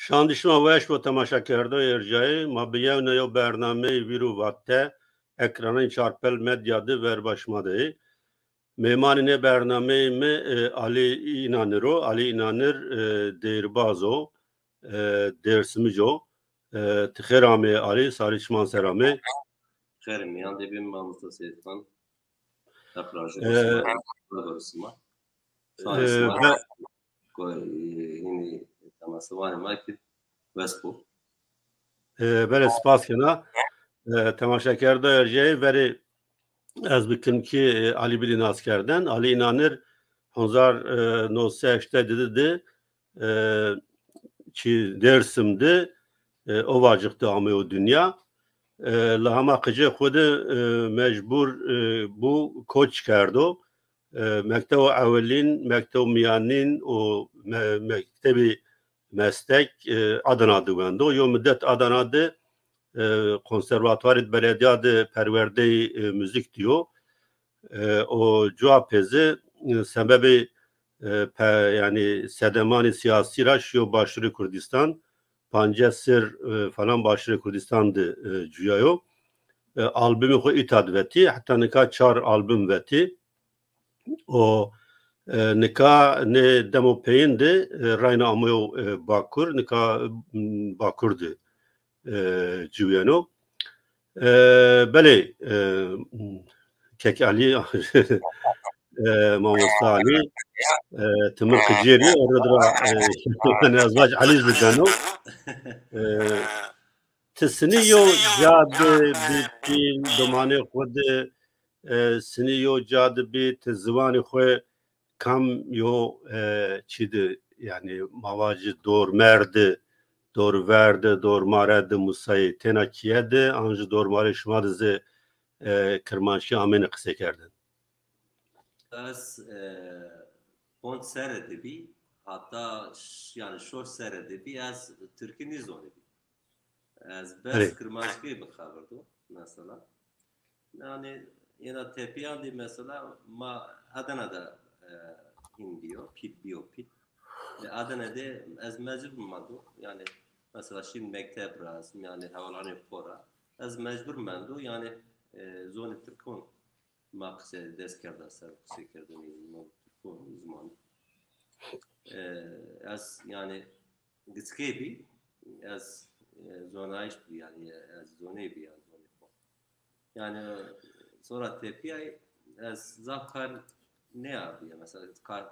شاندشما ویش و تماشا کرده ارجای ما بیاونه یو برنامه ویرو واته ekranın çarpel medyada ver başmadı. Memanine برنامه mi Ali İnanır o. Ali İnanır değirbazo dersimico. Tıkherame Ali sarıçman serame. Kherim yan debim mamızda seyitman. Takrarcı basma. Sonra yine teması var mı ki Vespo. Böyle spasyona temaşa kerده ارجای veri az bikim ki Ali Bilin askerden Ali İnanır 1908'te dedi ki Dersim'de o vacıktı ama o dünya lahama kıcı kudu mecbur bu koç kerdo mektep evvelin mektep miyanin o mektebi meslek Adana'da güvendo yo müddet Adana'da konservatuvar belediyede perverde müzik diyor. O cevapezi sebebi yani sedemani siyasi raşyo başarı Kurdistan Pancasir falan başarı Kurdistan'dı cüyayo. Albümü ko itad veti hatta nika çar albüm veti o nika ne demo peyindi rayna amoyo bakur nika bakurdu cüyano. Bele kek Ali Mamusta Ali Timur Kıciri orada yani azvac Ali Zidano tesniyo cadı bir domane kod sniyo cadı bir tezvani koy kam yo çidi yani mavacı doğru merdi doğru verdi doğru maradi musayı tenakiyedi anjı doğru marı şumadızı kırmanşı ameni kısa kerdin. Az pont seyredi hatta yani şor seyredi az Türkiye'nin zonu az bes kırmanşı gibi haberdi mesela yani yine tepiyandi mesela ma Adana'da indiyor pit biyopit Adana'da az mecbur olmadı yani mesela şimdi mektep raz yani havalanı fora az mecbur olmadı yani zonu Türk'ün makse dest kerden ser kısa kerden Türk'ün zaman az yani gitkebi az zona iş yani az zonebi yani yani sonra tepiye az zakar ne yapıyor mesela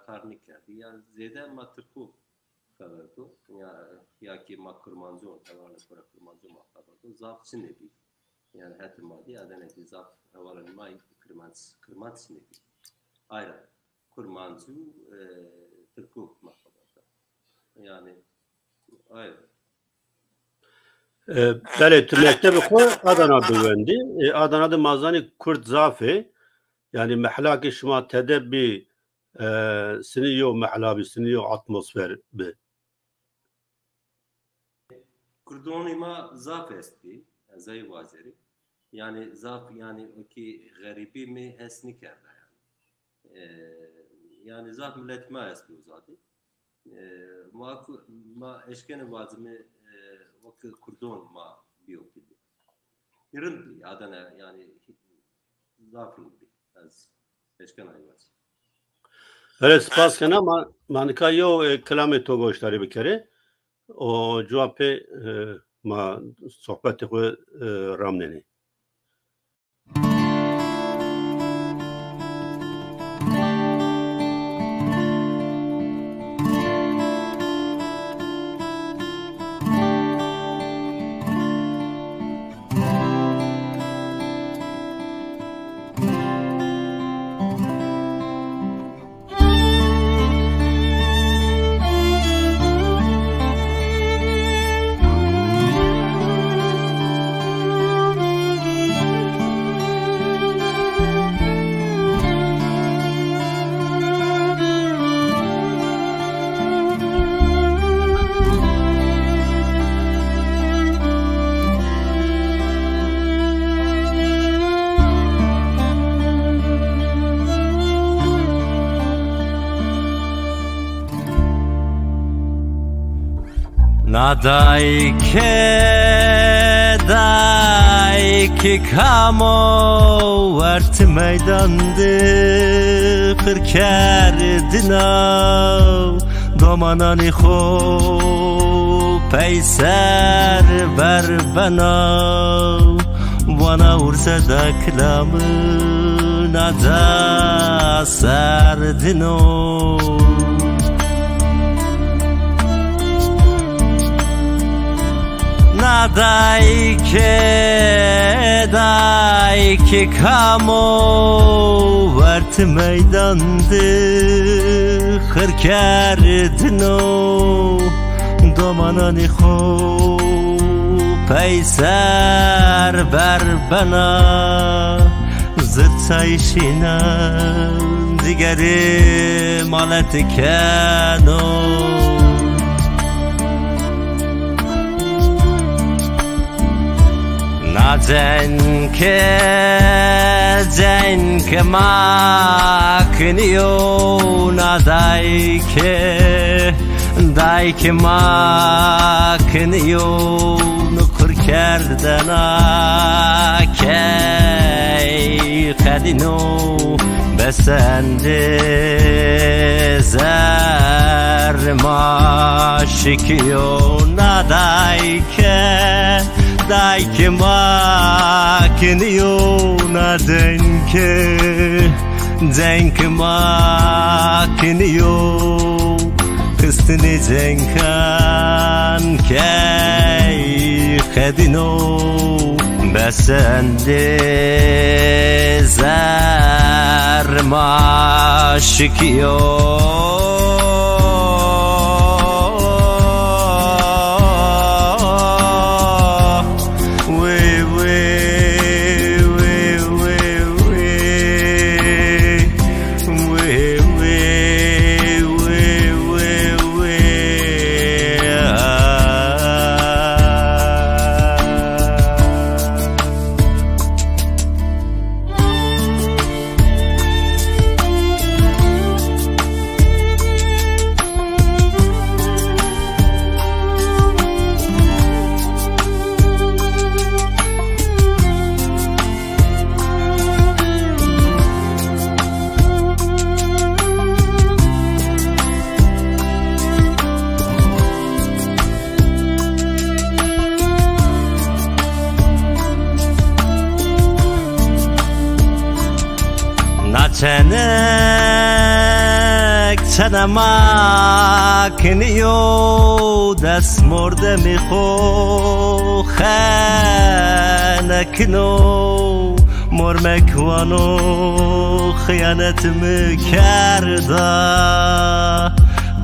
karnik yapıyor yani zede matrku kabardı ya ki makurmancu tavanı sonra kurmancu kabardı zaf ne bi yani hatimadi adene zaf havalan may kırmanç ne bi ayrı kurmancu Türkü kabardı yani ayrı Bele Türk'te bu Adana'da güvendi Adana'da mazani Kürt zafe yani mehlaki şuma tedebbi siniyo mehlabi siniyo atmosfer bi. Kurdoni ma zaf esti zay vaziri yani zaf yani o ki garibi mi esni kerda yani yani zaf millet ma esti zaten ma eşkene vazimi o ki kurdon ma biyopidi irindi Adana yani zafın bi az eşkene ayvaz. Evet, spaskana ama manika yo kelame to goştari bir kere. O cevapı ma sohbeti ko ramneni. Nadai ki kamo vart meydandı Kır kerdina Domanani xo peyser ber bana Vana ursa da klamı Nada serdino Nadai ki kamo vart meydandı Kır kerdino Domanani xo peyser ber bana Zırt sayışına digeri malet keno Cenke makniyo Dayke makniyo Nukur kerdana Key khadino Besende zer maşikiyo Nadayke makniyo Denke makniyo Kıstını cenkan key khedino Besende zer maşikiyo Çene makniyo Dest morde mi xo Xenekno Mor mekvano Xıyanetimi kerda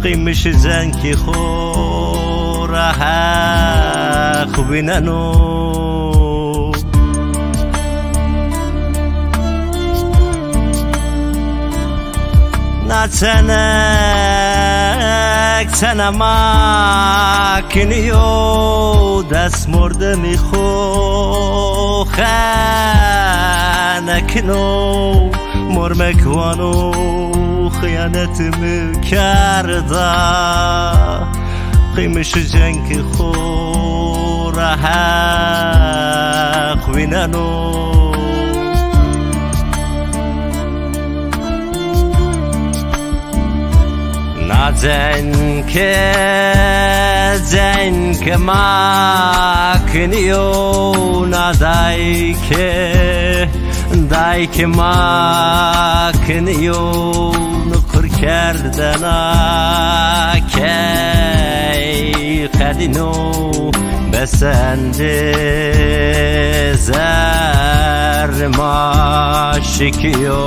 Qiymiş zenki xo Rahaq bineno Çene makniyo Dest morde mi xo Xenekno Mor mekvano Xıyanetimi kerda Qiymiş cenki xo Rahaq bineno Cenke makniyo Dayke makniyo Nukur kerdana Key khadino Besende zer maşikiyo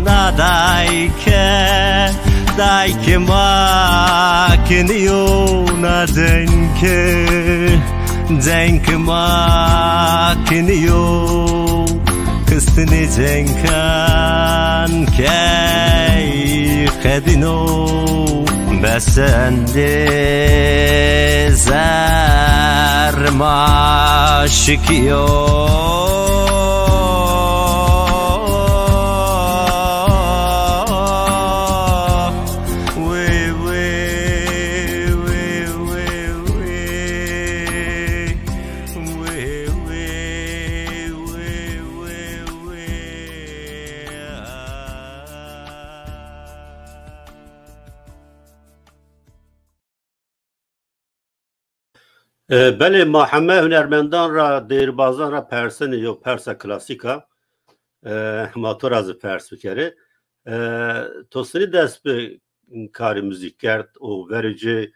Nadayke makniyo Denke makniyo Kıstını cenkan key khedino Besende zer maşikiyo بله ما همه هنرمندان را دیربازان را پرسن یا پرس کلاسیکا ما تو را از پرس بکره تو سری دست به کاری موزیک کرد و ورجه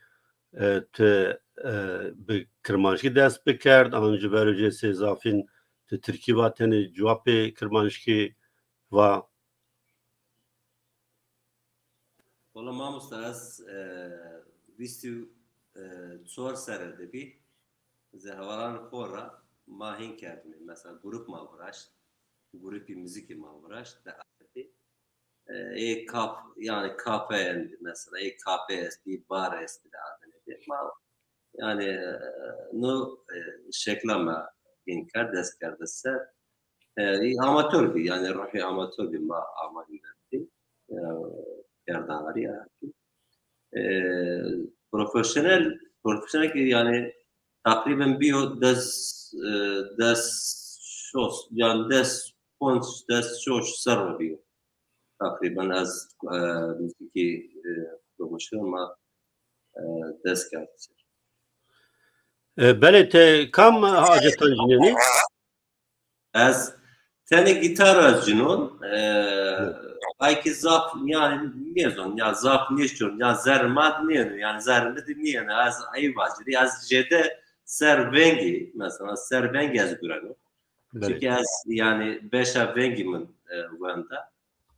به کرمانشکی دست بکرد آنجا ورجه سیزافین تو ترکی واتن جواب کرمانشکی و والا ما مستعز ویستیو چهار سرده بی زهواران خورا ما هین کردیم مثلا گروپ ما براشت گروپی موزیکی ما براشت در آتی کاپ yani kafe mesela kafe esti bar esti de ma yani no şeklama inkar dest kardese amatör bir yani ruhi amatör bir ma amaliydi yerdanları ya profesyonel yani takriben bir des şos yani des şos sarılıyor takriben az müziki promosyon ma des kardese بله ته کم حاجتان جنینی؟ از tane gitar özcünün belki zaf yani mezun ya zaf ne istiyor ya zermad ne yani zermad ne az ayvacı az jede servengi mesela servengi az görüyor. Çünkü az yani beşa vengimin vanda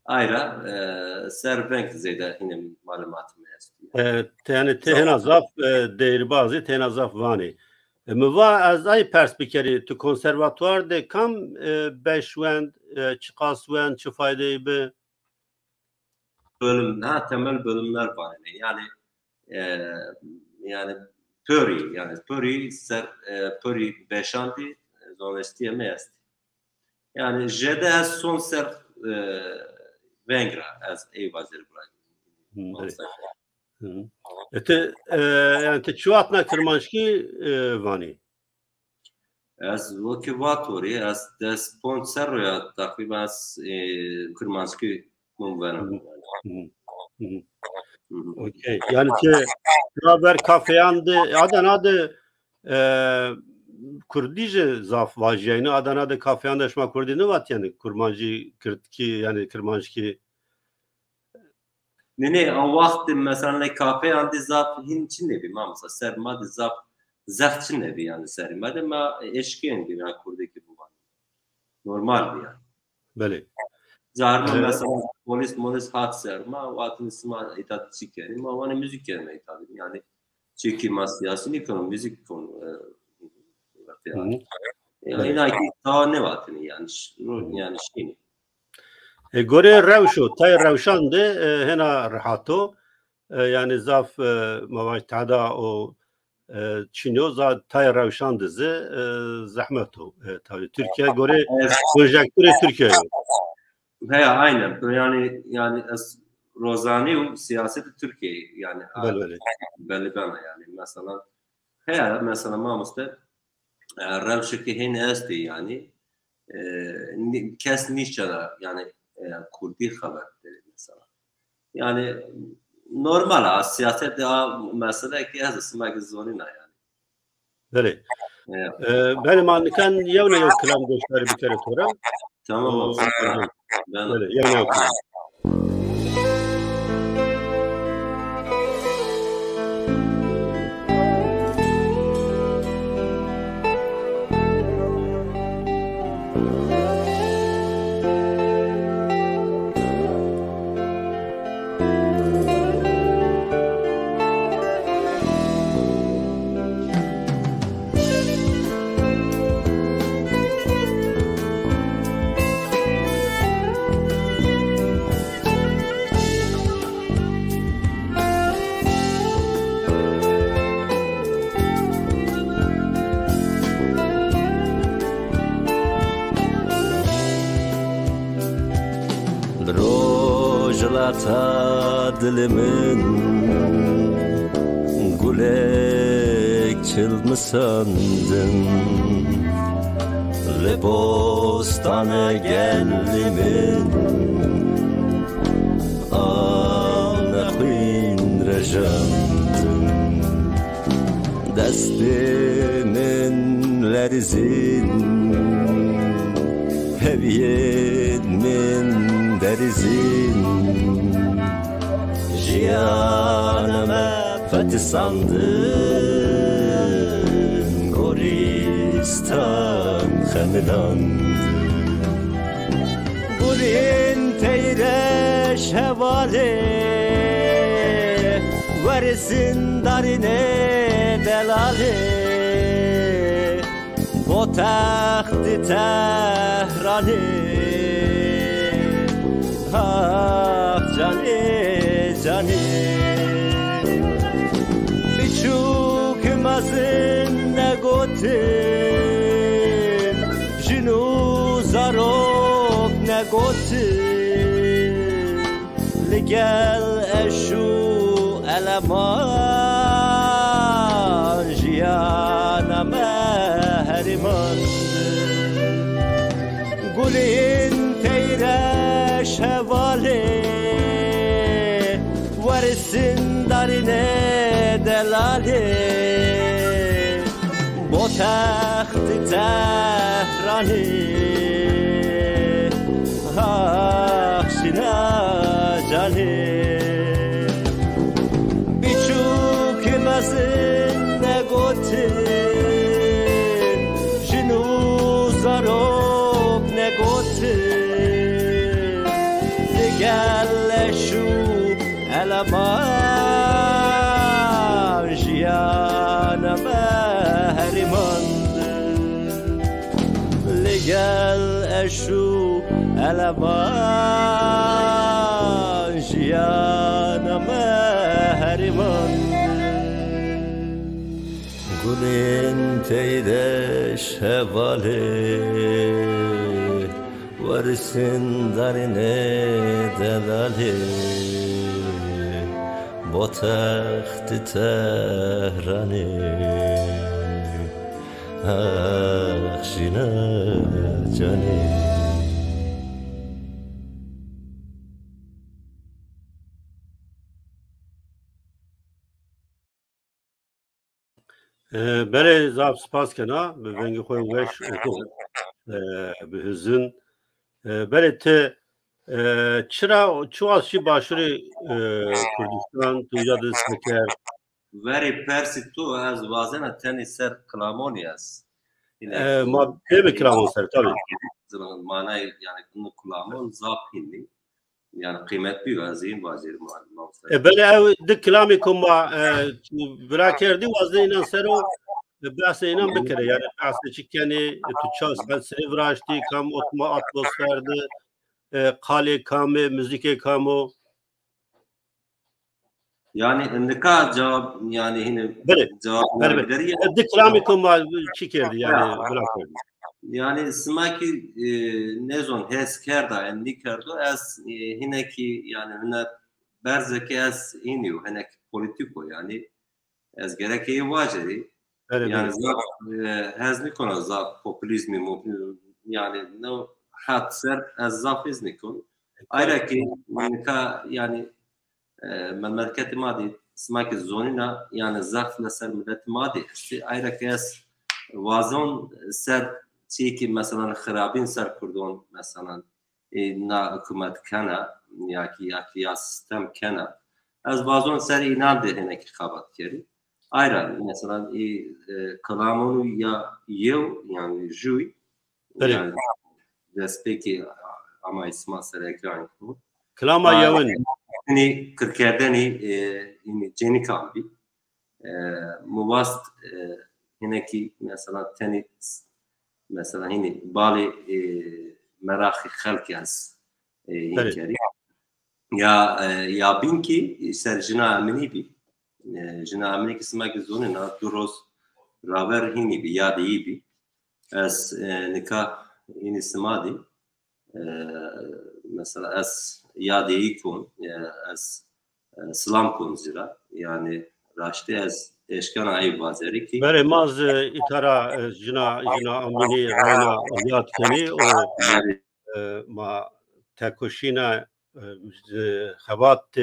ayrı servengi zeyde yine malumatım istiyor. Yani tehna zaf değerbazı tehna zaf vani. موا از ای پرسپیکری تو کنسرواتوار ده کم beşvend çıkasvend çi faydeyi be bölüm temel bölümler var yani pöri beşanti zonestiye est yani jede az son ser vengra az eyvazir bırak. yani te çuatna Kırmanşki vani. Az vokivatori az des sponsorya takriben Kırmanşki mumverim. Okey. Yani te beraber kafeyandı Adana'da Kurdice zaf vajyayını Adana'da kafeyandı şma Kurdini vat yani Kurmancı Kırtki yani Kırmanşki Ne o vakti mesela kafe andi zaf hin çinne bir mamsa sermad zaf zaf çinne bir yani sermad ama eşkin bir yani Kurdaki bu var. Normal bir yani. Böyle. Zarma mesela polis hat serma vatın isma itat çikeni ama bana müzik kelime itat yani çekilme siyasi ekonomi müzik konu yani ta ne vatın yani şey Gore revşo tay revşandı hena rahato yani zaf mavaçtada o Çinyo za tay revşandı zahmeto tabii Türkiye gore projektörü Türkiye. He aynen yani rozani siyaseti Türkiye yani belli bana yani mesela mamuste revşeki hen esti yani kes nişçala yani Kurdi haberleri mesela. Yani normal siyaset mesela ki az smak zonina yani. Böyle. Benim anlıkan yevne yok kılam gösteri bir kere sonra. Tamam. Ben böyle yevne yok. Rojlata dilimin gülek çılmısandın Le bostana gellimin Ana queen rejandın Desti lerizin heviyet min derizin jiyaneme fethi sandın Goristan xemilandı Gulin teyreş hevale Verisin darine delale O taht-ı Tehrani Ah cani cani Biçuk mazin ne gotin Jinu zarok ne gotin Ligel eşu eleman Jiyaneme herimandı Gulin teyreş hevale Verisin darine delale Bu taht-ı Tehrani Ah şina cani Biçuk mazin ne gotin Jinu zarok ne gotin Digelle şu eleman Jiyaneme herimandı Ligel eşu eleman Jiyaneme herimandı Gulin teydeş hevale Verisin darine delale Bu taht-ı Tehrani Ah şina cani بله زاب سپاس کنا به ونگی خوی وش به هزن بله ته چرا چواسشی باشوری کردستان تو یاد سکر Veri persi tu az vazena teni ser klamoni az. ما بکرامون سر tabii. Zaman manayı yani bunu klamon zap hindi. Yani kıymetli azim vazir muallim. بله او د کلامی کما برا کردی وزن اینا سرو بحث اینا بکره yani بحث چیکنی تو چاس ben seni vrashti kam otma atmosferde kale kame müzik kamu Yani nika cevap yani yine cevap verebilir ya. د کلامی کما چی کردی yani برا کردی Yani smaki nezon hes kerda endi kerdo as hineki yani hüner berzeki as iniyor hinek politiko yani as gerekeyi vaceri yani hez nikon zaf popülizmi yani no hat ser az zaf iznikon ayraki nika yani memleketi madi smaki zonina yani zaf neser millet madi ayraki as vazon ser چیکی مثلا خرابین سر کردون مثلا نا حکومت کنه یا سیستم کنه از بازون سر اینان دهنه که خابت کردی ayran mesela kalamonu ya yev yani juy yani despeki ama isma serekran bu kalama yevin ni kırkerdeni jeni kambi muvast hineki mesela tenis mesela hani bali merakı halk yaz ya binki serjina amini bi jina amini kismak zonuna duros raver hini bi ya değil bi as nikah ini smadi mesela as ya değil kon as selam kon zira yani raşte as eşkan ayı bazeri ki böyle maz itara jina amini rayna yat keni o ma takoşina xabat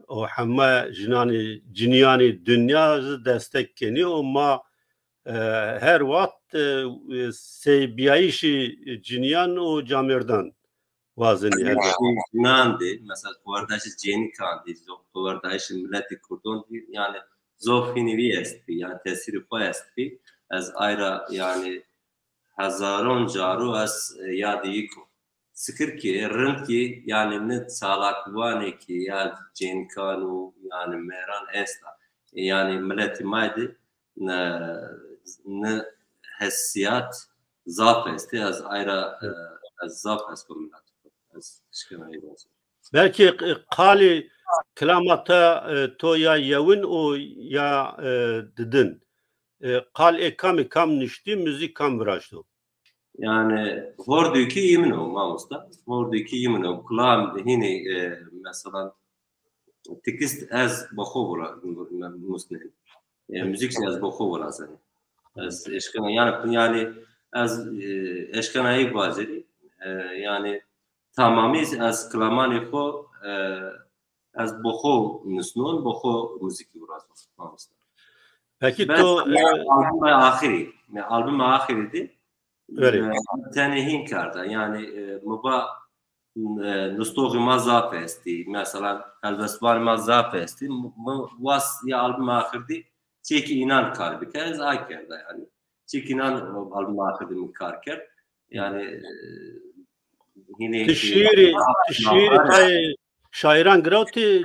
o hamma jinani dünya destek keni o ma her vakt seybiyayişi ciniyan o camerdan vazini nandi mesela kuvardaşı ceni kandi kuvardaşı milleti kurdon yani zofini esti yani tesiri koyesti az ayra yani hazaron caru az yadiko sıkır ki rınt ki yani ne salakvane ki ya cenkanu yani meran esta yani milleti maydi ne hissiyat zaf esti az ayra az zaf es kombinat az şkınayı olsun belki kali klamata to ya yevin o ya dedin kal kam nişti müzik kam vraştı yani hordaki yemin o mamusta hordaki yemin o klam hini mesela tekst az bakhovra muslim müzik az bakhovra yani az eşkana yani az eşkanayı bazeri yani tamamı az klamani ko az bakhov nusnon bakhov müzik biraz mamusta peki to albüm ahiriydi öyle tenehin karda yani muba nustoği mazap esti mesela elbesbar mazap esti was ya albüm ahirdi çeki inan kalbi kez aykerda yani çeki inan albüm ahirdi mi karker yani yine şiiri tay şairan gravti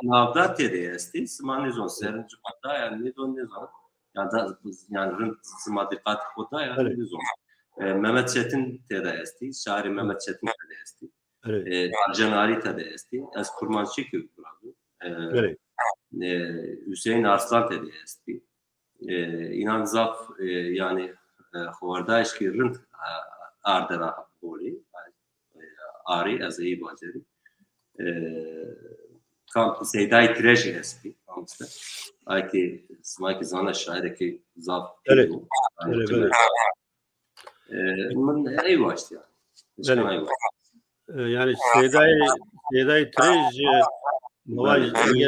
navda tede esti smanizon serinci hatta yani ne don ne zaman ya da yani rınt sımadikat koda yani ne zaman Mehmet Çetin tede esti şairi Mehmet Çetin tede esti Arjan Ari tede esti az kurmançı ki kuraldı Hüseyin Arslan tede esti inan zaf yani xwardaş ki rınt ardera boli Ari az iyi baceri kam Seydai Tireş esti amsta ayki smaki zana şairi ki zaf evet eyvah işte yani yani Seydai Tireş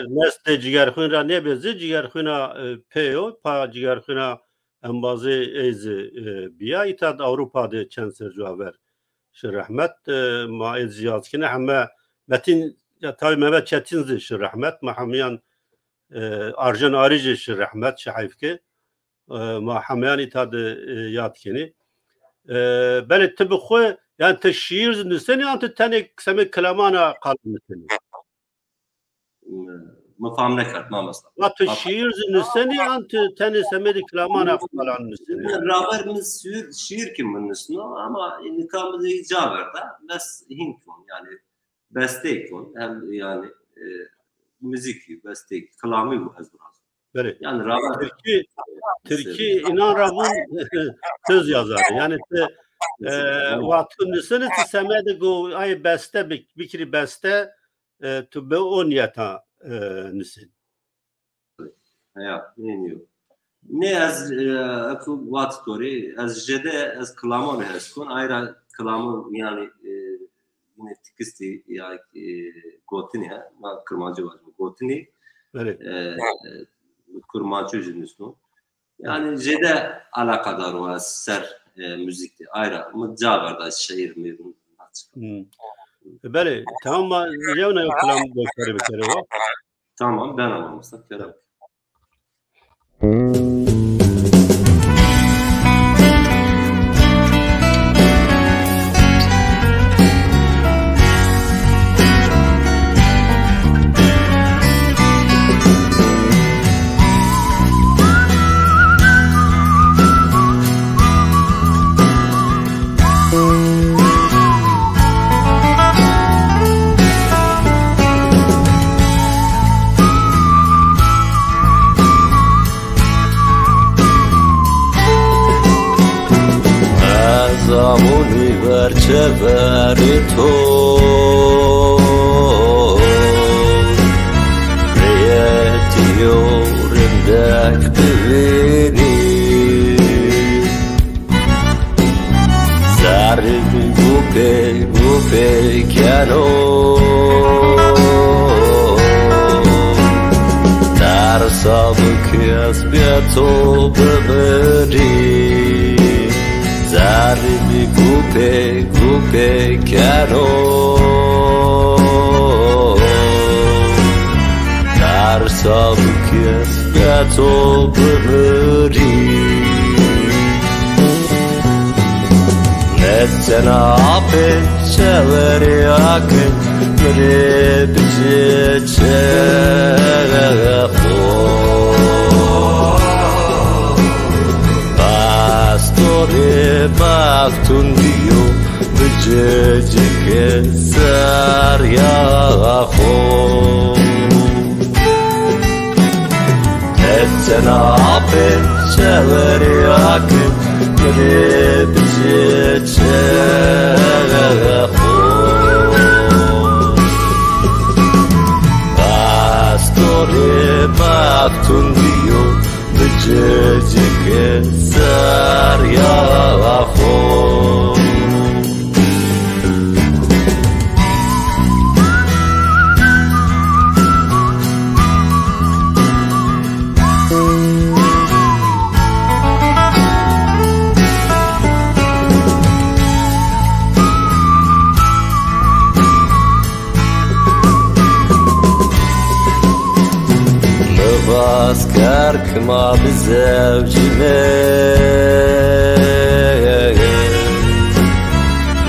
neste cigerxuna ne bezi cigerxuna peo pa cigerxuna embazı ezi biya itad Avrupa'da çenser juaver rahmet ma ez yazkine ama metin ya tabi Mehmet Çetin şir rahmet mahamiyan Arjan Arici şir rahmet şahifke mahamiyan itad yatkini bel tabi yani teşhir niseni ant tane kısmet kelamana kalbini مفهوم نکرد ما مثلا وقت شیر نسنی انت تنی سمدی کلامان falan نسنی رابر من şiir kim من نسنو ama nikamı icabır da bes hinkon yani bestekon hem yani müzik bestek kelamı bu az biraz böyle yani rabar Türkiye inan rabun söz yazar yani vakti nesini semedi go ay beste bikri beste to be onyata nisin ya ne ne az aku what story az jede az klamon eskon ayra klamon yani yine tikisti ya gotini ya ma kurmancı var gotini evet kurmancı jinusnu yani jede alakadar var ser müzikte ayra mıcavarda şehir mi böyle tamam yevne kalam doktoru bir kere var tamam ben anlamışsam kerem Verçeveri to Reyetiyorum dek beni Sarbi gupe kano Tarsabık کس بیا تو ببری زربی گوپه کنو ترسا کس بیا تو ببری نتنا به چوری آکن بری بچه چه بافتون بیو بجه که سر یا خو اتنا به چوری آکن بری بجه چه خو باستوری بافتون بیو بجه که سر یا خو Askerk ma bizevcime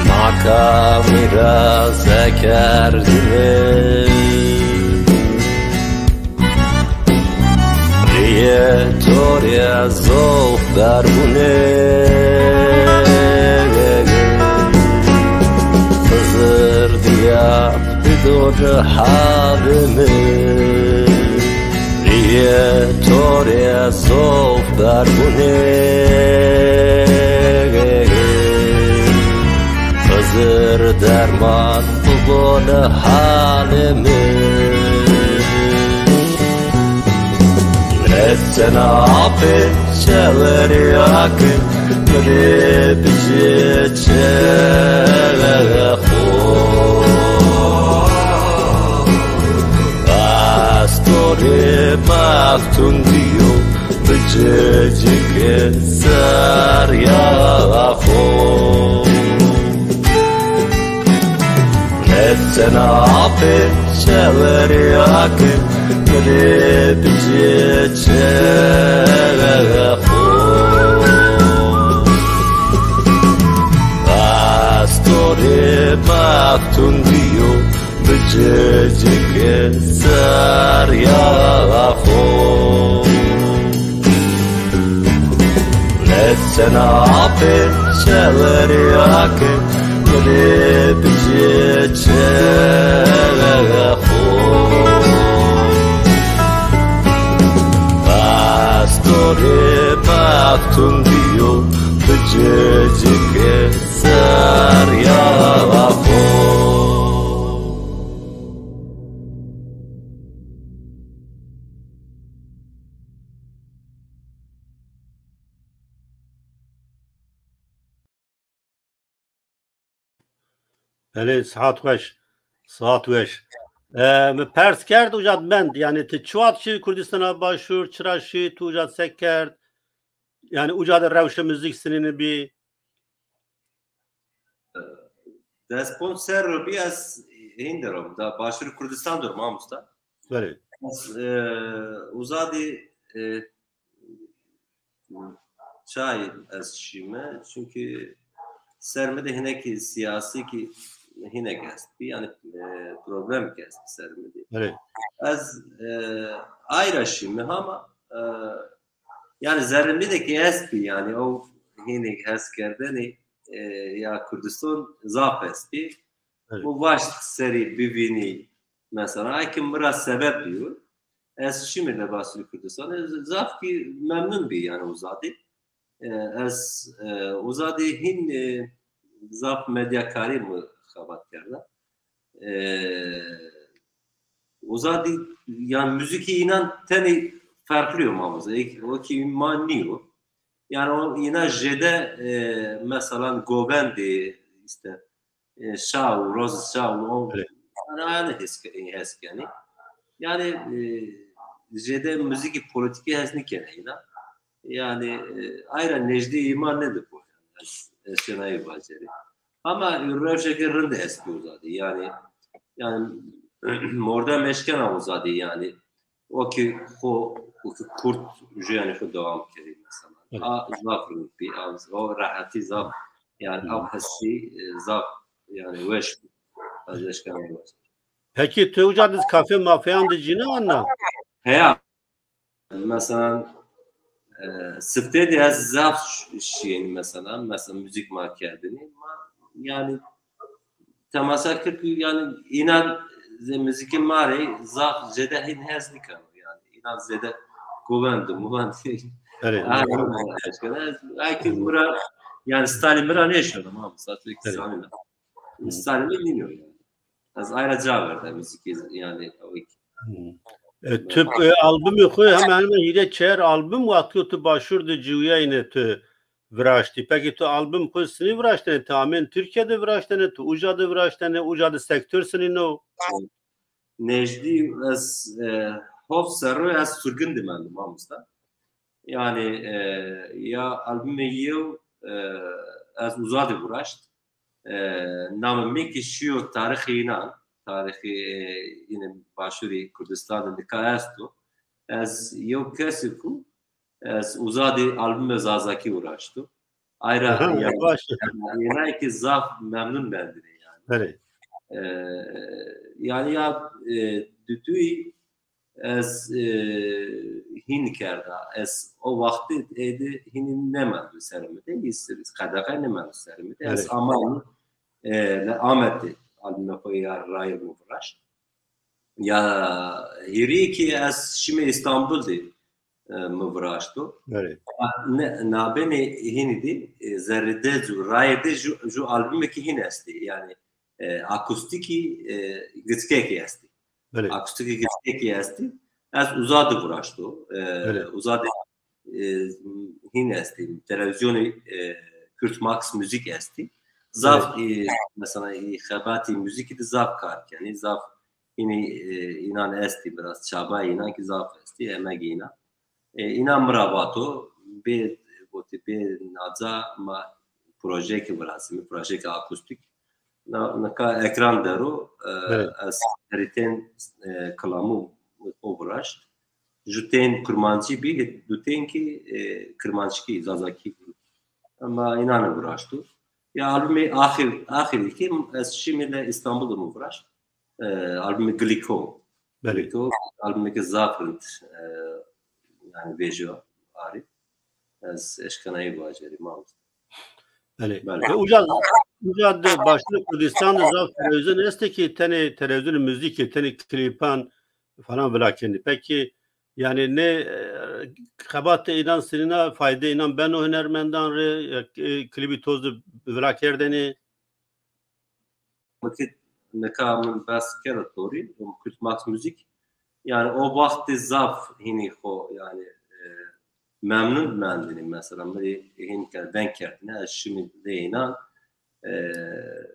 Makamira zekerdime Riye torya zof darbune Hızır diya bidur halime یه طوری صوف دربونه حضر درمان بگل حالمه نتنا به چوری آکن بری بجه چه خو باستوری بافتون بیو بجه که سر یا خو نتنا به چوری آکن بری بجه چه خو باستوری بافتون بیو بجه که سر یا خو نتنا به چوری آکن بری بجه چه خو باستوری بافتون بیو بجه که سر یا خو بله ساعت وش پرس کرد اوجاد بند یعنی تچوات شی کردستان باشور چرا شی تو اوجاد سک کرد یعنی اوجاد روش موزیک سنین بی دست سر رو بی از این دارم دا باشور کردستان دارم آموستا بله اوزادی çay az şime çünkü sermede hineki siyasi ki hinek asti yani problem ki asti sermede. Evet. Az ayrı şime ama yani zerrimli de ki asti yani o hinek askerdeni ya Kürdistan zaf asti. Bu baş seri bivini mesela hakim biraz sebep diyor. Az şime de basılı Kürdistan zaf ki memnun bir yani uzadi. از اوزادی هین زاف مدیاکاری مخابات کرده اوزادی yani müziki inan teni farklıyor mağaza o ki maniyor yani o yine jede mesela Govendi işte Şav, Roz Şav o yani heskeni yani jede müzik politik hesni keneyna. Yani ayran Necdi iman nedir bu? Şenay Baceri. Ama Rövşek'in rında eski uzadı. Yani orada meşken uzadı yani. O ki kurt yani şu devam ediyor mesela. Zafrın bir o rahati zaf yani abhasi zaf yani veş azleşken olmaz. Peki tu ucadız kafe mafyan dicine anla? Heya mesela sıfte de az zaf şeyin mesela müzik marketini yani temasa kırk yani inan müzik mari zaf zedehin heznikan yani inan zede güvendim. Evet. Belki bura yani Stalin bura ne yaşıyordum ama zaten Stalin'e. Stalin'e dinliyor yani. Az ayrıca verdi müzik yani o iki. Tüp albümü koy hemen yine çeğer albüm vakti tu başvurdu cüya yine tu vraştı. Peki tu albüm koy seni vraştı tamamen Türkiye'de vraştı tu ucadı vraştı ucadı sektör senin o. Necdi az Hofsarı az sürgün demendim amsta. Yani ya albümü yiyor az uzadı vraştı. Namı ki şu tarihi yine başvuru Kürdistan'da dikayastu. Az yok kesiku az uzadı albümü zazaki uğraştı. Ayrıca yani ki zaf memnun bendine yani. Evet. Yani ya dütüy az hin kerda az o vakti edi hinin nemendu sermede isteriz kadaka nemendu sermede az aman Ahmet'ti albüme koyar rayı uğraş ya hiri ki az şimdi İstanbul'da mıvraştı nabeni hinidi zerrede rayede ju albüme ki hin esti yani akustiki gitskeki esti akustiki gitskeki esti az uzadı uğraştı uzadı hin esti televizyonu Kürt Max müzik esti zaf mesela xabati müzik de zaf kar yani zaf yine inan esti biraz çaba inan ki zaf esti emek inan inan mrabato bir naza ma proje ki burası proje ki akustik naka ekran dero as riten kalamu obraş juten kurmançı bir duten ki kurmançı zazaki ama inan uğraştı. Ya albümü ahir ki şimdi İstanbul'da mı uğraş? Albümü Gliko. Gliko albümü ki Zafrint yani vejo arif. Az eşkanayı baceri mağaz. Evet. Ucad başlı Kürdistan'da zaf televizyon este ki televizyon müzik tane klipan falan bırakın. Peki yani ne kabatte inan seninle fayda inan ben o hünermendan klibi tozdu bırakırdeni. Vakit nekamın bas keratori Kürt Max müzik yani o vakti zaf hini ho yani memnun mendini mesela hin ben kertine şimdi de inan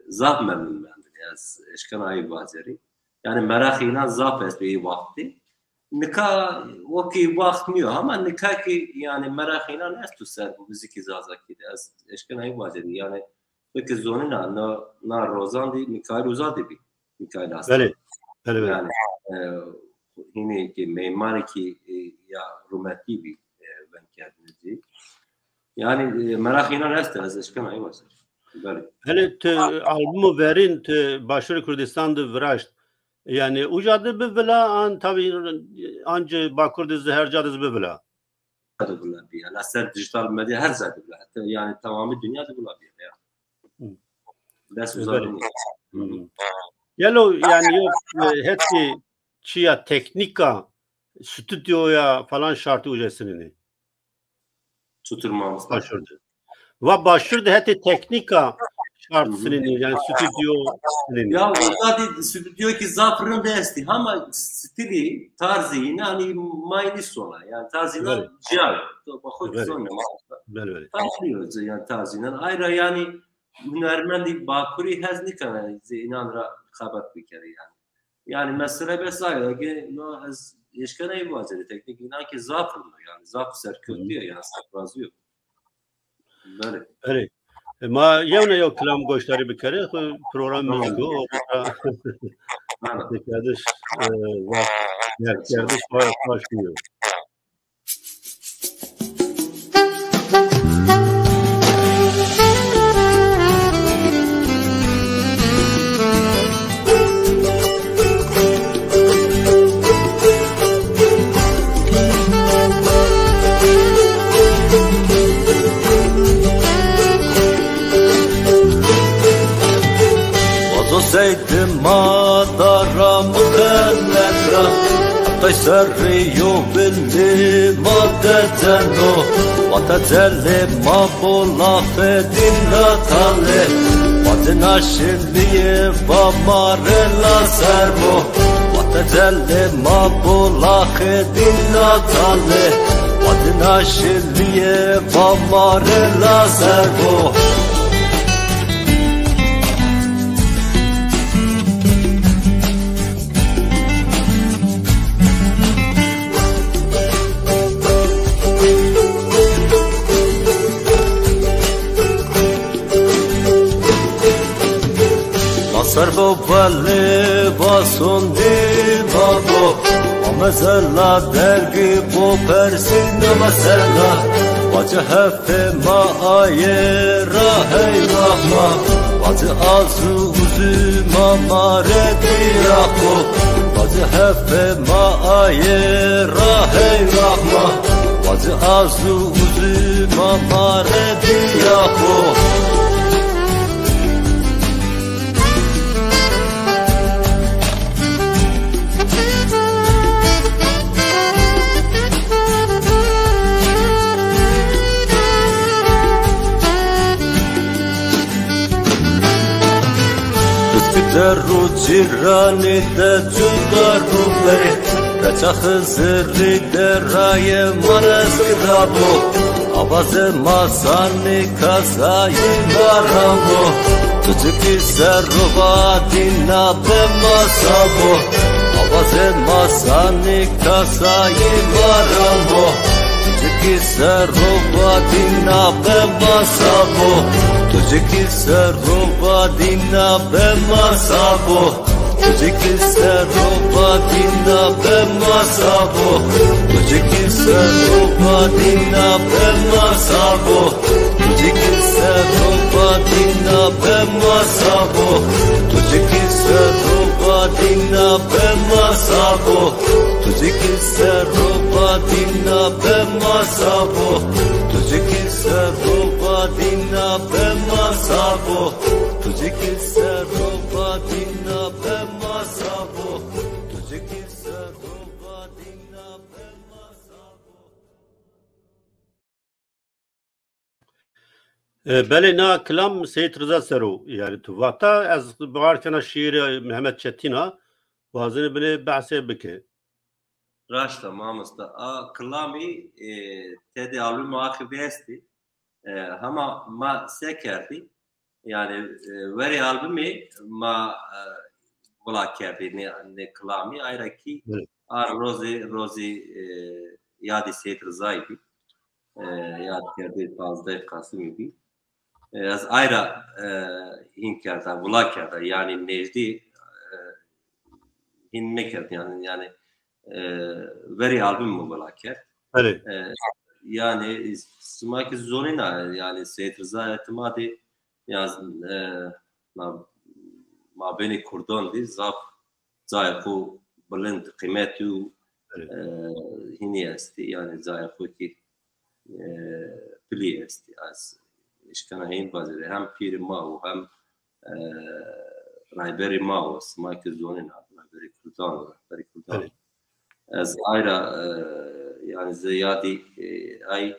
zaf memnun mendini az eşkan ayı bazeri yani merak inan zaf esbeyi vakti nikah vaki bakmıyor ama nikah ki yani merakıyla ne tutar müzik izazaki de eşken ayı bazeri yani peki zonuna na rozan değil nikah rozadı bir nikah lazım. Evet. Yani yine ki memari ki ya rumeti bir ben kendisi yani merakıyla ne tutar eşken ayı bazeri. Böyle. Hele albümü verin başarı Kürdistan'da vraşt. Yani ucadı bir vela an tabii anca Bakır'da her cadı bir vela. Yani aslında dijital medya her zerde bile. Hatta yani tamamı dünyada bulabilir ya. Ders uzadığını. Yalo yani yok hepsi çiya teknika stüdyoya falan şartı ucasını. Tuturmamız başardı. Ve başardı hepsi teknika şartısını yani stüdyo. Ya zaten stüdyo ki zafrın desti ama stili tarzı yine hani mayni sonra yani tarzıyla ciğer. Bakın sonra. Böyle. Tanışıyoruz yani tarzıyla. Ayrıca yani hünermendi Bakuri heznik yani inanra kabat bir kere yani. yani mesela besayla ki no az eşkana iyi vaziyette teknik inan ki zaaflı yani zaaf serkötü yani sakrazıyor. Böyle. Evet. ما یونه یو کلام گوشتاری بکره خو پروگرام میگو کردش کردش باش میو زيد ما دار مخلنا تسريو باللي ما تتنو وتتلي ما بولا فدينا تالي وتناشلي بمار لا سرمو وتتلي ما بولا خدينا تالي وتناشلي بمار لا سرمو سربو بله باسون دی بابو مثلا درگی بو پرسین مثلا وجه ما آیه راه رحمه وجه آزو وزی ما ماردی رحمه وجه ما آیه راه رحمه وجه آزو وزی ما ماردی رحمه رو جیرانی ده جدا رو بری رچخ زری ده رای مرز گرابو آواز ماسانی کسایی مرامو تجکی سر رو بادینا به ماسابو آواز ماسانی کسایی مرامو تجکی سر رو بادینا به ماسابو تجکی سر رو بادینا به ماسابو تجکی سر رو بادینا به ماسابو تجکی سر رو بادینا به ماسابو تجکی سر رو بادینا به ماسابو تجکی سر رو بادینا به ماسابو تجکی سر رو بادینا به ماسابو تجکی سر رو بادینا به ماسابو تجکی سر رو بادینا به ماسابو تجکی سر رو بادینا به ماسابو بله نه کلام سید رضا سرو yani tu vata az bağırkana şiir Mehmet Çetin'a vazını bile bahse bike. Raşta mamasta a klami tedi albüm muhakibi esti ama ma sekerdi yani veri albümü ma bula kerdi ne klami ayrı ki ar rozi yadi Seyit Rıza'ydı yad kerdi fazla Kasım'ydı az ayrı hinkerda bula kerdi yani Necdi hinme kerdi yani veri albüm mü bula kerdi Evet. yani smaki zonina yani Seyit Rıza etimadi yaz ma beni Kurdon di zaf zayku bülent kıymeti hini esti yani zayku ki pili esti az işkana hin bazı hem piri ma hem rayberi ma smaki zonina veri Kurdon az ayrı yani ziyadi ay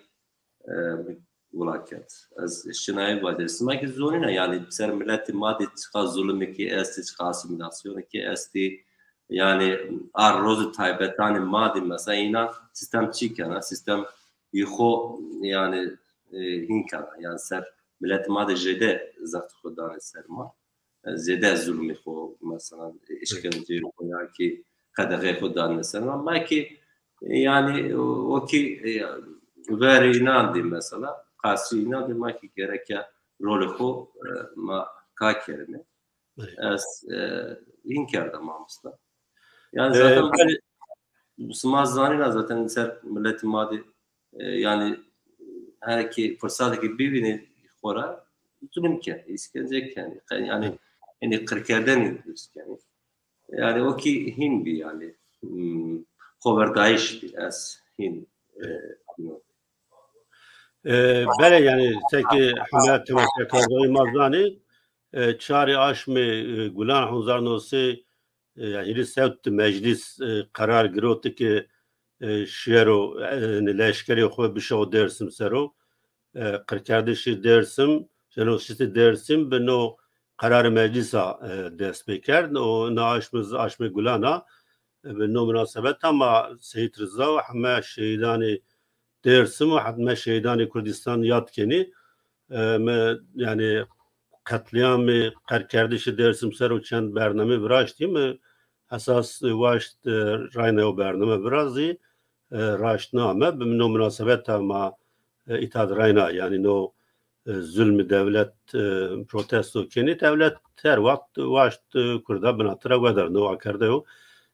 velaket az şinay vadir smaki zonina yani ser milleti madde çıka zulmü ki esti çıka asimilasyonu ki esti yani ar rozu taybetani madde mesela inan sistem çıkana sistem yuho yani hinkana yani ser milleti madde jede zat xudan serma زیاده ظلمی خو مثلا işkence یا کی قدغه خود دان مثلا ما کی yani o ki veri inandı mesela karşı inandı ma ki gereken rolü xo ma ka kelime az inkarda mamusta yani zaten smazanıyla zaten ser millet madi yani her ki fırsat ki birbirini xora zulüm ki işkence yani 40'lerden indiriz yani o ki hin bir yani خبردایش از این بله یعنی سکی حمایت تماشاکارهای مازانی چاری آشم گلان 2009 یعنی سوت مجلس قرار گرفت که شهر و لشکری خود بشه درسم سرو قرکردش درسم جنوسیت درسم به نوع قرار مجلس دست بکرد و نه آشم گلانا به نوع مناسبت اما سید رضا و همه شهیدان درسم و همه شهیدان کردستان یاد کنی yani katliam karkerdişi dersim ser o çend bername vraştım esas vaşt rayna o bername vrazı raşname bi no münasebet ama itad rayna yani no zulmü devlet protesto keni devlet her vakt vaşt kurda binatıra kadar no akarda yo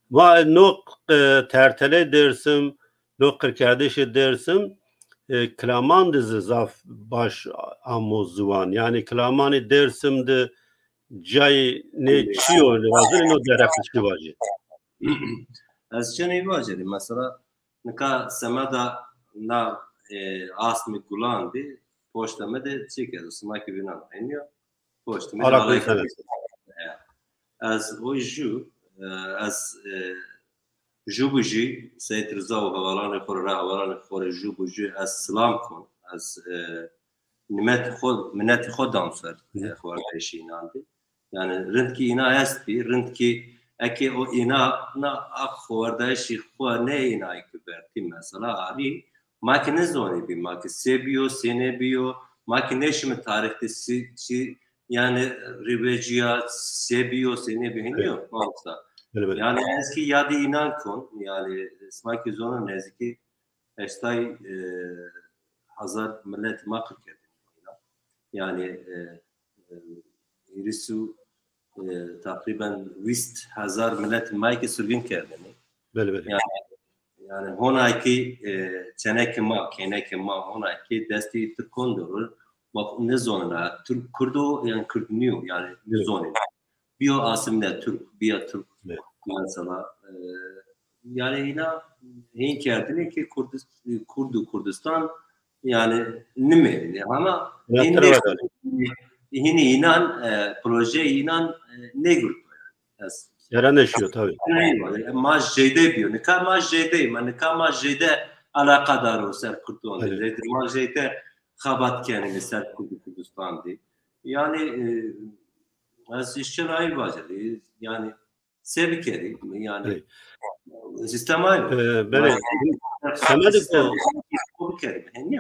ma no tertele dersim no karkerdişi dersim klaman dizi zaf baş amozuan yani klamanı dersimde cay ne çiyor lazım no derefçi vacı. Az çene vacı mesela neka semada na asmi kullandı poştama da çeker smaki binan eniyor poştama da az o ju az جوبجی سید رضا و حوالان خور جوبجی از سلام کن از منت خود دانسر خواردشی ناندی yani rent ki ina esti rent ki eki o ina na خواردشی خو ne ina küberti mesela ari makine zoni bir makine sebiyo senebiyo makine şimdi tarihte si yani ribecia sebiyo senebiyo maalesef yani eski yadi inan kon yani smaki zona nezki estay hazar millet makır kedin yani irisu takriben 20,000 millet mayki sürgün kedin yani honaki çeneki ma keneki ma honaki desti tıkondurur bak ne zonuna Türk Kurdu yani Kürtniyor yani ne zonuna biyo asimle Türk biyo Türk mesela yani yine hinkerdine ki Kurdistan yani ne mi ama yine inan proje inan ne grup yaranışıyor tabii. Majjede diyor. Ne kadar majjede, ne kadar majjede alakadar o ser Kurdistan. Evet. Majjede Xabat kendini ser Kurdistan diye. Yani az işçi ayı vaziyette yani sevkeri yani sistem ayı. Böyle Semedik o kelime ne?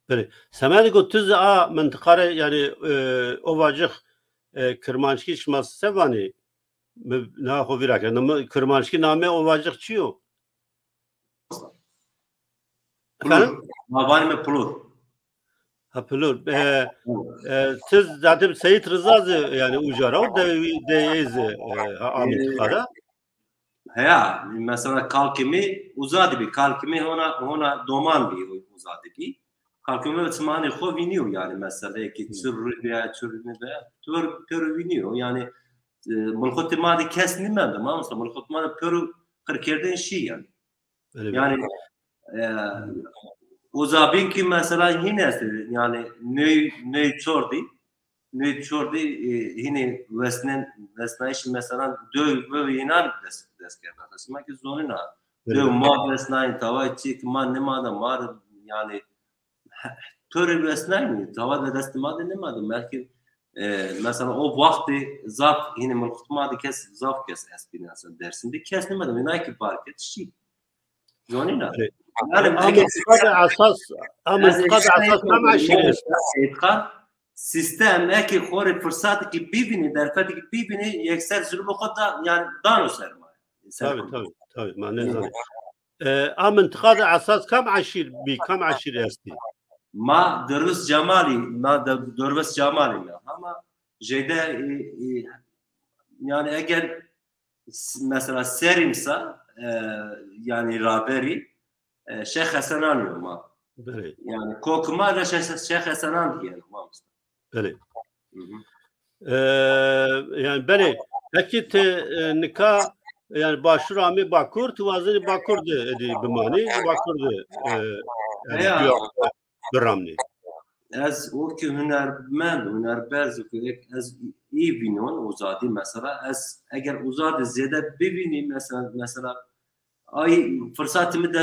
Böyle Semedik tüz a mıntıkara yani ovacık Kırmançki çıkması sevani ne hovirak yani Kırmançki name ovacık çiyor. Efendim? Mavani mi plur? Ha plur. Siz zaten Seyit Rıza yani ucara o deyezi amıntıkara. Ya mesela kalkimi uzadı bir kalkimi ona doman bir uzadı bir kalkimi tımani xo viniyor yani mesela ki türü veya türü viniyor yani mulkut madi kesnimem ama mesela mulkut madi türü kırkerden şey yani yani uzabin ki mesela yine yani ne çordi yine vesnaiş mesela döv ve inan deskerler. Aslında ki zonuna döv ma vesnain tava çik man ne madem var yani törü vesnain tava da destemadı ne madem belki mesela o vakti zaf yine mulkutmadı kes zaf kes espinasyon dersinde kes ne madem ne ki fark et şey zonuna yani ama asas ama asas tam aşırı Seyitkan sistem eki xori fırsatı ki bibini derfeti ki bibini yekser zulmü da yani dano sermaye. tabii ما نزاني منطقة أساس كم عشير هستی ما دربس Cemali ama şeyde yani eğer mesela serimsa yani raberi Şeyh Hasan anıyor ma. Yani kokma da Şeyh Hasan anıyor ma. Bele. Yani bele. Peki nikah yani başurami bakur tuvazını bakurdu edi bimani bakurdu yani biramni. Az o ki hünerberz az iyi binion uzadi mesela az eğer uzadi ziyade bibini mesela ay fırsatımı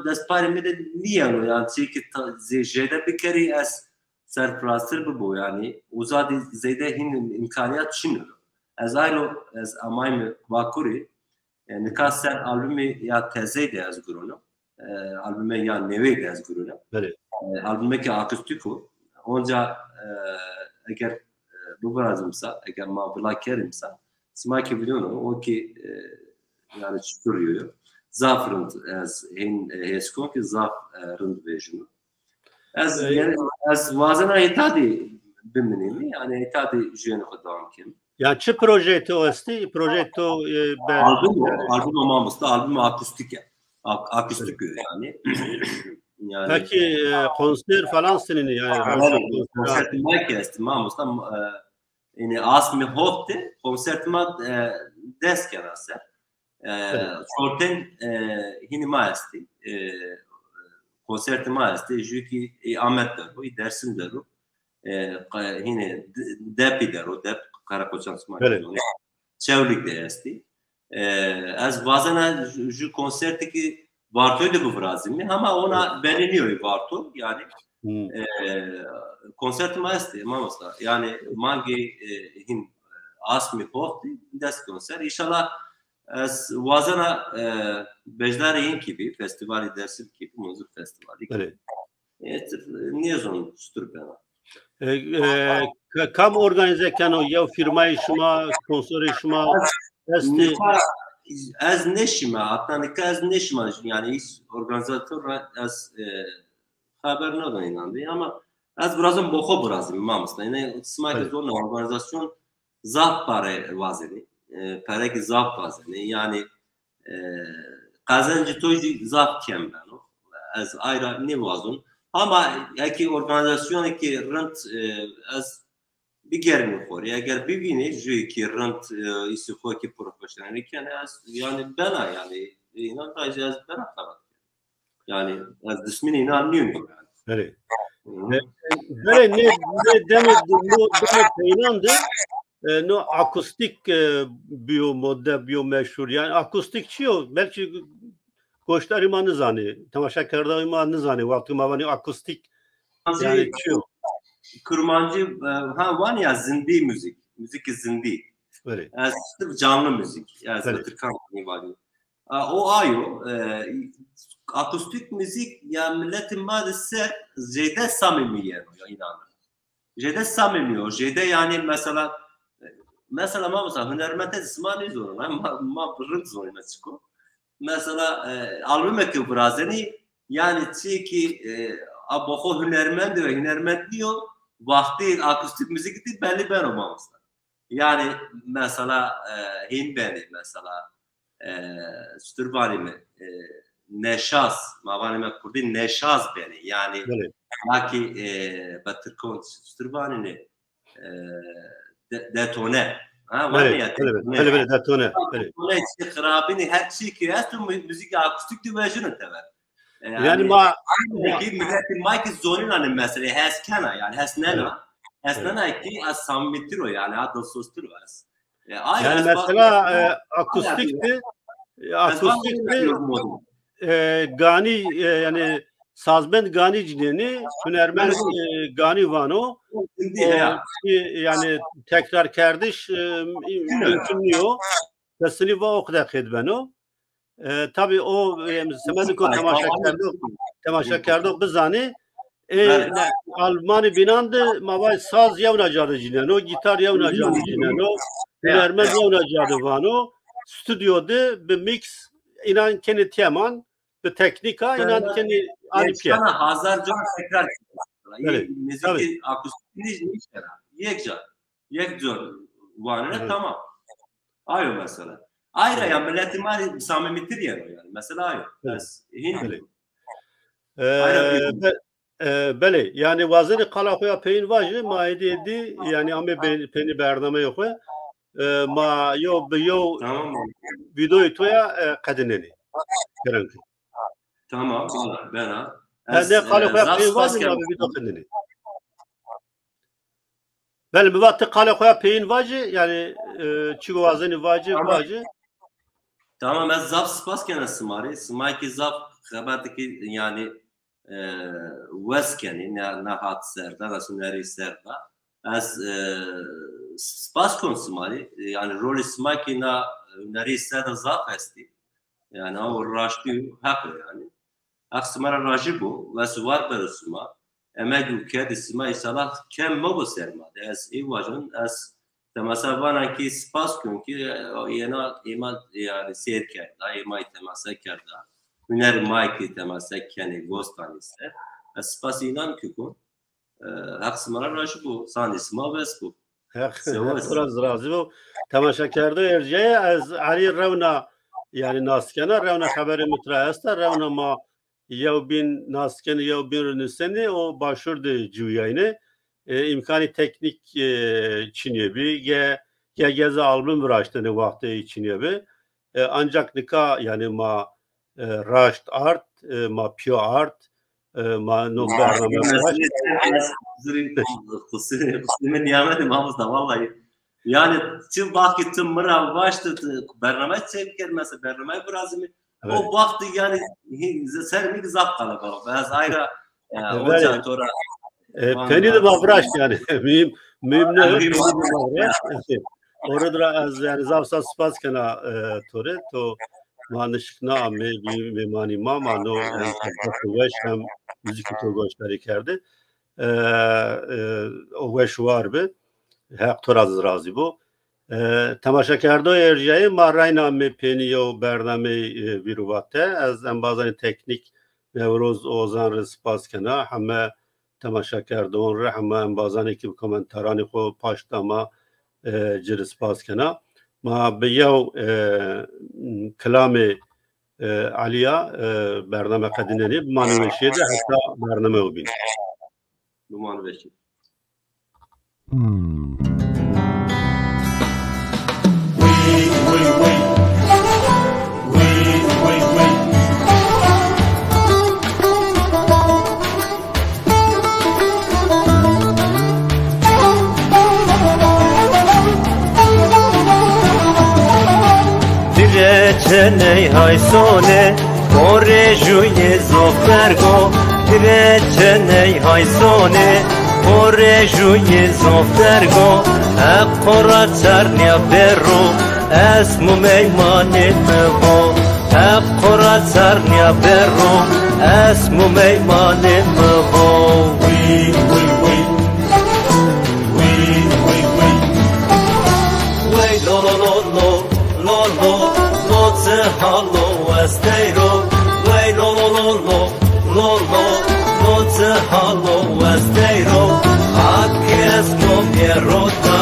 destparimi de niye yani çünkü ziyade bir kere az serprastır bu yani uzadi ziyade imkaniyat düşünüyor. Az ayrı az amayım bakuri nikah ser albümü ya tezeydi az gurunu albüme ya neveydi az gurunu. Evet. Albüme ki akustiko onca eğer bu birazımsa eğer mabla kerimsa smaki biliyor o ki yani çıkıyor zafrınt az heskon ki zafrınt vejunu az yani az vazana itadi bimini yani itadi jene kadam kim yani çi projeto esti projeto albüm olmamıştı albüm akustik yani yani peki konser falan senin yani konsertime kestim mamusla yani asmi hofte konsertime ders kerase sorten hinima esti konsertime esti çünkü Ahmet der bu dersim der bu yine depi der o dep Karakoçan smak çevlik de esti az bazen şu konserteki Varto'ydu bu Brazil'in ama ona beğeniyor Varto yani konsertim esti mamasla yani mangi hin asmi hofti des konser inşallah vazana Bejdari'nin gibi festivali dersim gibi müzik festivali gibi niye zon sturpena kam organize kano ya firmayı şuma sponsori şuma esti az neşima hatta az neşima yani organizatör az haber ne inandı ama az birazdan boğu birazım mamasla yani smak zorla organizasyon zaf para vazeni para ki zaf vazeni yani kazancı toji zaf kemben az ayrı ne vazun ama ki organizasyon ki rent az bir germe var. Eğer bir bine ki rent istifa ki profesyonel yani bana yani inan da az bana tabii. Yani az ismini inanmıyorum yani. Evet. Böyle ne demek inandı? No akustik biyo meşhur yani akustik çiyo belki koçlar imanı zani tamaşakarda imanı zani vakti mavani akustik yani çiyo. Kurmancı var ya zindi müzik zindi. Evet. Canlı müzik. Yani Türkan var. O ayo akustik müzik ya milletin maalesef zeyde samimi yer inanır. Zeyde samimi o. Zeyde yani mesela hünermete zismani zoruna ma rınt zoruna çıkıyor. Mesela albüme ki Brazil'i yani ki aboğu hünermend ve hünermend diyor vakti akustik müzik değil belli ben olmamışlar. Yani mesela hin beni mesela Stürbani mi neşaz mavanime kurdi neşaz beni yani laki batırkon Stürbani ne detone var ya evet detone detone işte kırabini her şey ki müzik akustik division'ı tever. Yani ma milletin Mike Zonina'nın mesela Haskana yani Hasnana ki as sammitiro yani adı sostiro as. Yani mesela akustikti gani yani sazbend gani cineni hünermen gani vano yani tekrar kardeş mümkünlüyor tesini va okda khidbeno tabii o semediko temaşakarlık bizani Almanya binandı mavay saz yavnacadı cineno, gitar yavnacadı cineno, hünermen yavnacadı vano, stüdyoda bir mix inan kendi teman, bir teknika inan kendi anipye. Sana hazar can tekrar. Müzik akustik ne işler? Yekcan vanene tamam. Ayo mesela. Ayrı ya milletin var samimidir yani mesela ayo. Hindi. Bele yani vaziri kalakoya peyn vajı maidedi yani ame peyni bername yok ma yo videoyu toya kadıneni. Tamam ben ne kalakoya peyn vajı ma video kadıneni. Bele bir vakti kalakoya peyn vajı yani çigo vazini vajı. Tamam ez zaf spas kene smari. Smay ki zaf xabatki yani وسکنی نه هات سرده و سنری سرده از سپاس کن سماری یعنی رول سماکی نه نری سرده زاف هستی یعنی او راشتی حق یعنی اخسمار راجی بو و سوار بر سما اما دو کد سما ایسالا کم مبو سرماده از ای واجن از تماسا وانا کی سپاس کن کی ینا ایمان yani seyir کرده ایمای تماسا کرده Hüner Mike'i temasek yani Ghost'tan ise spas inan ki bu haksımara raşı bu sanisma ves bu. Biraz razı bu temaşakerde erceğe az Ali Ravna yani naskena Ravna haberi mutrayasta Ravna ma yevbin naskeni yevbin rünüseni o başurdu cüyayını imkanı teknik çinebi geze albüm uğraştığını vakti çinebi ancak nika yani ma راشت ارت ما پیو ارت ما نو برنامه من niyametim hamızda vallahi yani tüm vakti mıra başladı برنامه çeker mesela برنامه biraz mı o vakti yani sermik zap kalaba biraz ayrı o sonra beni de bavraş yani mühim orada az yani zavsa spas kana tore to manışıkna ame bir mani mama no veş hem müzik togoşları kerdi o veş var be hep toraz razı bu temaşakardo erceği marayna me peniyo bername viruvate az bazı teknik nevroz ozan respas kana hame temaşakardo rahme bazı ekip komentarani ko paştama cirispas kana ما بیاو کلام علیا برنامه قدینی بمانوشید حتی برنامه او بین بمانوشید Çeney haysone Kore juye zoftergo Dire çeney haysone Kore juye zoftergo Hep kora çarnya berro Esmu meymane mevo Hep kora çarnya berro Esmu meymane mevo Wey lo lo lo lo lo lo Hallo estero way lo lo lo lo lo lo lo te hallo estero akes no pierrota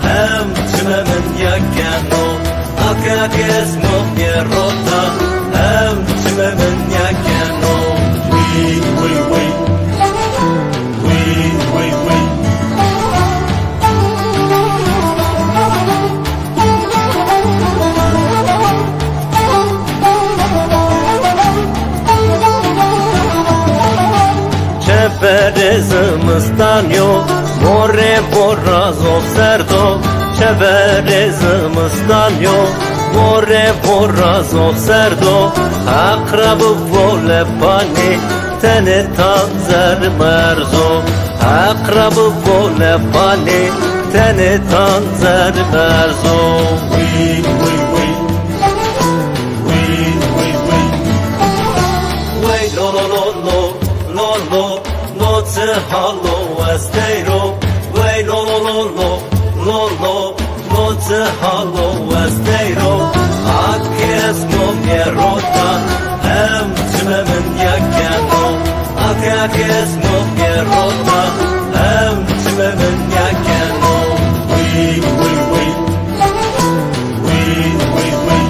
hem çimemin yakano akes no pierrota hem çimemin yakano we Çeverezimizden yok More borazov serdo Çeverezimizden yok More borazov serdo Akrabı vole pani Tene tanzer merzo Akrabı vole pani Tene tanzer merzo Wey lo lo lo lo lo lo استيرو أكيس مبيروتا أم تمامن يكانو أكيس مبيروتا أم تمامن يكانو وي وي وي وي وي وي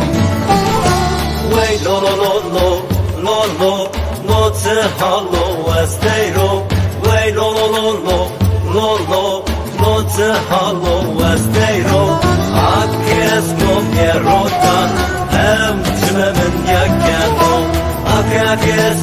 وي لو لو لو لو لو لو لو تهالو استيرو وي لو لو لو لو لو لو لو تهالو استيرو أكيس مبيروتا أم تمامن يكانو أكيس